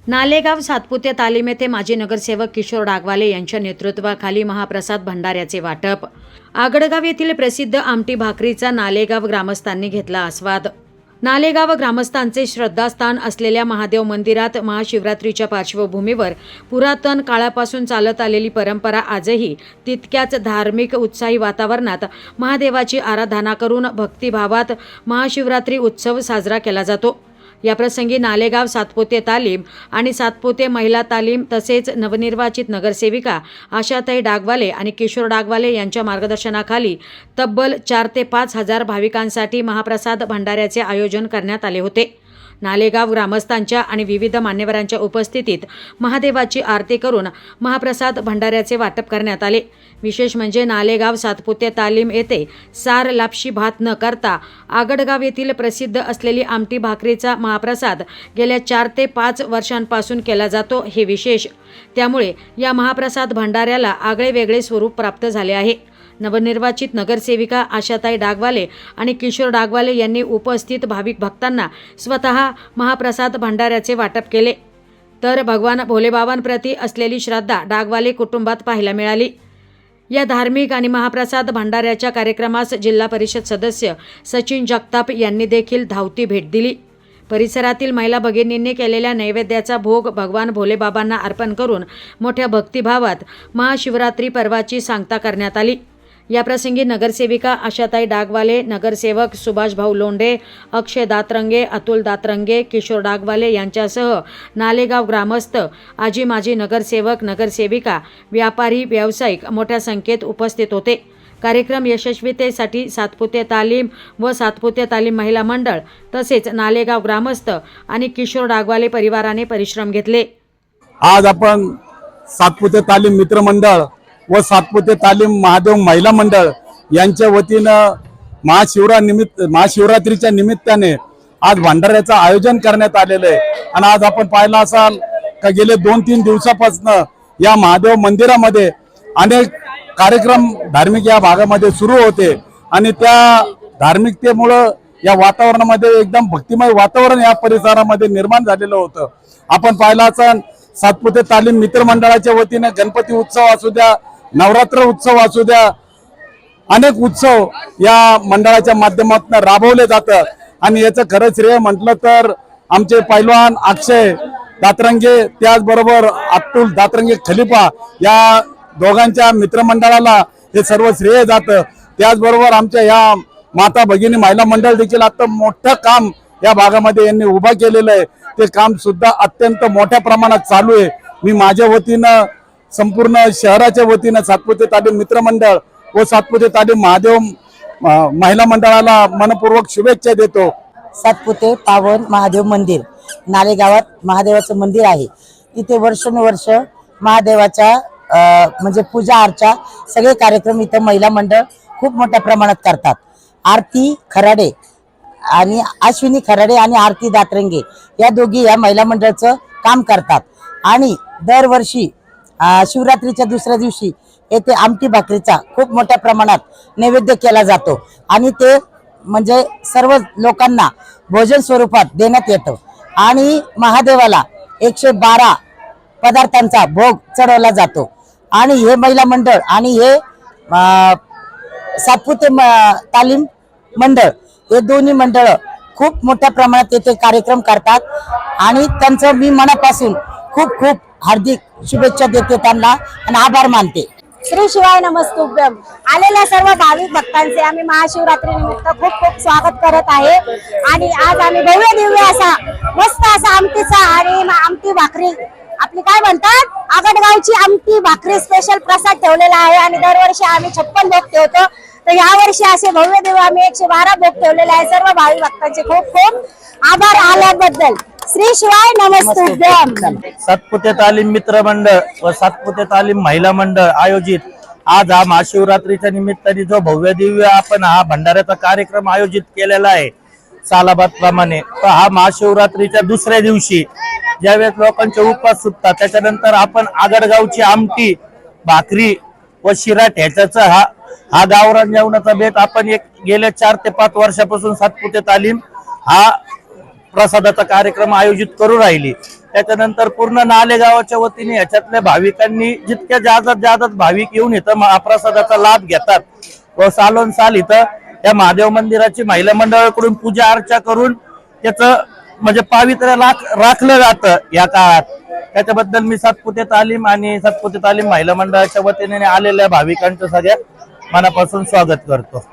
नालेगाव सातपुते तालीम येथे माजी नगरसेवक किशोर डागवाले यांच्या नेतृत्वाखाली महाप्रसाद भंडाऱ्याचे वाटप। आगडगाव येथील प्रसिद्ध आमटी भाकरीचा नालेगाव ग्रामस्थांनी घेतला आस्वाद। नालेगाव ग्रामस्थांचे श्रद्धास्थान असलेल्या महादेव मंदिरात महाशिवरात्रीच्या पार्श्वभूमीवर पुरातन काळापासून चालत आलेली परंपरा आजही तितक्याच धार्मिक उत्साही वातावरणात महादेवाची आराधना करून भक्तिभावात महाशिवरात्री उत्सव साजरा केला जातो। या प्रसंगी नालेगाव सातपुते तालीम आणि सातपुते महिला तालीम तसेच नवनिर्वाचित नगरसेविका आशाताई डागवाले आणि किशोर डागवाले यांच्या मार्गदर्शनाखाली तब्बल 4 ते 5 हजार भाविकांसाठी महाप्रसाद भंडाऱ्याचे आयोजन करण्यात आले होते। नालेगाव ग्रामस्थांच्या आणि विविध मान्यवरांच्या उपस्थितीत महादेवाची आरती करून महाप्रसाद भंडाऱ्याचे वाटप करण्यात आले। विशेष म्हणजे नालेगाव सातपुते तालीम येथे सार लापशी भात न करता आगडगाव येथील प्रसिद्ध असलेली आमटी भाकरीचा महाप्रसाद गेल्या 4 ते 5 वर्षांपासून केला जातो हे विशेष। त्यामुळे या महाप्रसाद भंडाऱ्याला आगळे वेगळे स्वरूप प्राप्त झाले आहे। नवनिर्वाचित नगरसेविका आशाताई डागवाले आणि किशोर डागवाले यांनी उपस्थित भाविक भक्तांना स्वतः महाप्रसाद भंडाऱ्याचे वाटप केले, तर भगवान भोलेबाबांप्रती असलेली श्रद्धा डागवाले कुटुंबात पाहायला मिळाली। या धार्मिक आणि महाप्रसाद भंडाऱ्याच्या कार्यक्रमास जिल्हा परिषद सदस्य सचिन जगताप यांनी देखील धावती भेट दिली। परिसरातील महिला भगिनींनी केलेल्या नैवेद्याचा भोग भगवान भोलेबाबांना अर्पण करून मोठ्या भक्तिभावात महाशिवरात्री पर्वाची सांगता करण्यात आली। याप्रसंगी नगरसेविका आशाताई डागवाले, नगरसेवक सुभाष भाऊ लोंढे, अक्षय दातरंगे, अतुल दातरंगे, किशोर डागवाले यांच्यासह नालेगाव ग्रामस्थ, आजी माजी नगरसेवक, नगरसेविका, व्यापारी, व्यावसायिक मोठ्या संख्येत उपस्थित होते। कार्यक्रम यशस्वीतेसाठी सातपुते तालीम व सातपुते तालीम महिला मंडळ तसेच नालेगाव ग्रामस्थ आणि किशोर डागवाले परिवाराने परिश्रम घेतले। आज आपण सातपुते तालीम मित्र मंडळ व सातपुते तालीम महादेव महिला मंडळ यांच्या वतीनं महाशिवरात्रीच्या निमित्ताने आज भंडाऱ्याचं आयोजन करण्यात आलेलं आहे। आणि आज आपण पाहिलं असाल का गेले 2-3 दिवसापासून या महादेव मंदिरामध्ये अनेक कार्यक्रम धार्मिक या भागामध्ये सुरू होते आणि त्या धार्मिकतेमुळे या वातावरणामध्ये एकदम भक्तिमय वातावरण या परिसरामध्ये निर्माण झालेलं होतं। आपण पाहिलं असाल सातपुते तालीम मित्र मंडळाच्या वतीने गणपती उत्सव असू द्या, नवरात्र उत्सव असू द्या, अनेक उत्सव या मंडळाच्या माध्यमातून राबवले जातात। आणि याचं खरं श्रेय म्हटलं तर आमचे पैलवान अक्षय दातरंगे त्याचबरोबर अतुल दातरंगे खलिफा या दोघांच्या मित्रमंडळाला हे सर्व श्रेय जातं। त्याचबरोबर आमच्या या माता भगिनी महिला मंडळ देखील आता मोठं काम या भागामध्ये यांनी उभा केलेलं आहे। ते काम सुद्धा अत्यंत मोठ्या प्रमाणात चालू आहे। मी माझ्या वतीनं संपूर्ण शहराच्या वतीनं सातपुते तालीम मित्र मंडळ व सातपुते तालीम महादेव महिला मंडळाला मनपूर्वक शुभेच्छा देतो। सातपुते पावन महादेव मंदिर नालेगावात महादेवाचं मंदिर आहे। इथे वर्षानुवर्ष महादेवाच्या म्हणजे पूजा अर्चा सगळे कार्यक्रम इथं महिला मंडळ खूप मोठ्या प्रमाणात करतात। आरती खराडे आणि अश्विनी खराडे आणि आरती दातरंगे या दोघी या महिला मंडळाचं काम करतात। आणि दरवर्षी शिवरात्रीच्या दुसऱ्या दिवशी येथे आमटी भाकरीचा खूप मोठ्या प्रमाणात नैवेद्य केला जातो आणि ते म्हणजे सर्व लोकांना भोजन स्वरूपात देण्यात येतं। आणि महादेवाला 112 पदार्थांचा भोग चढवला जातो। आणि हे महिला मंडळ आणि हे सातपुते तालीम मंडळ हे दोन्ही मंडळ खूप मोठ्या प्रमाणात येथे कार्यक्रम करतात आणि त्यांचं मी मनापासून खूप खूप हार्दिक शुभेच्छा देते त्यांना आणि आभार मानते। श्री शिवाय नमस्तुभ्यम। आलेल्या सर्व भाविक भक्तांचे आम्ही महाशिवरात्री निमित्त खूप खूप स्वागत करत आहे। आणि आज आम्ही भव्य दिव्य असा मस्त असा आमटीचा आणि आमटी भाकरी आपली काय म्हणतात आगडगावची आमटी भाकरी स्पेशल प्रसाद ठेवलेला आहे। आणि दरवर्षी आम्ही 56 भोग ठेवतो, तर यावर्षी असे भव्य दिव्य आम्ही 112 भोग ठेवलेले आहे। सर्व भाविक भक्तांचे खूप खूप आभार आल्याबद्दल। श्री शिवाय नमस्तुभ्यम। सातपुते तालीम मित्र मंडळ व सातपुते तालीम महिला मंडळ आयोजित आज हा महाशिवरात्रीच्या निमित्ताने जो भव्य दिव्य आपण हा भंडाऱ्याचा कार्यक्रम आयोजित केलेला आहे सालाबाद प्रमाणे, तर हा महाशिवरात्रीच्या दुसऱ्या दिवशी ज्यावेळेस लोकांचे उपवास सुटतात त्याच्यानंतर आपण आगडगावची आमटी भाकरी व शिरा ठेच्याचा हा गावरान जेवणाचा बेत आपण गेल्या 4 ते 5 वर्षापासून सातपुते तालीम हा प्रसादाचा कार्यक्रम आयोजित करू राहिली। त्याच्यानंतर पूर्ण नालेगावाच्या वतीने याच्यातल्या भाविकांनी जितक्या जास्त भाविक येऊन इथं महाप्रसादाचा लाभ घेतात व सालोन साल इथं या महादेव मंदिराची महिला मंडळाकडून पूजा अर्चा करून त्याचं म्हणजे पावित्र्य राखलं जातं या काळात। त्याच्याबद्दल मी सातपुते तालीम आणि सातपुते तालीम महिला मंडळाच्या वतीने आलेल्या भाविकांचं सगळ्या मनापासून स्वागत करतो।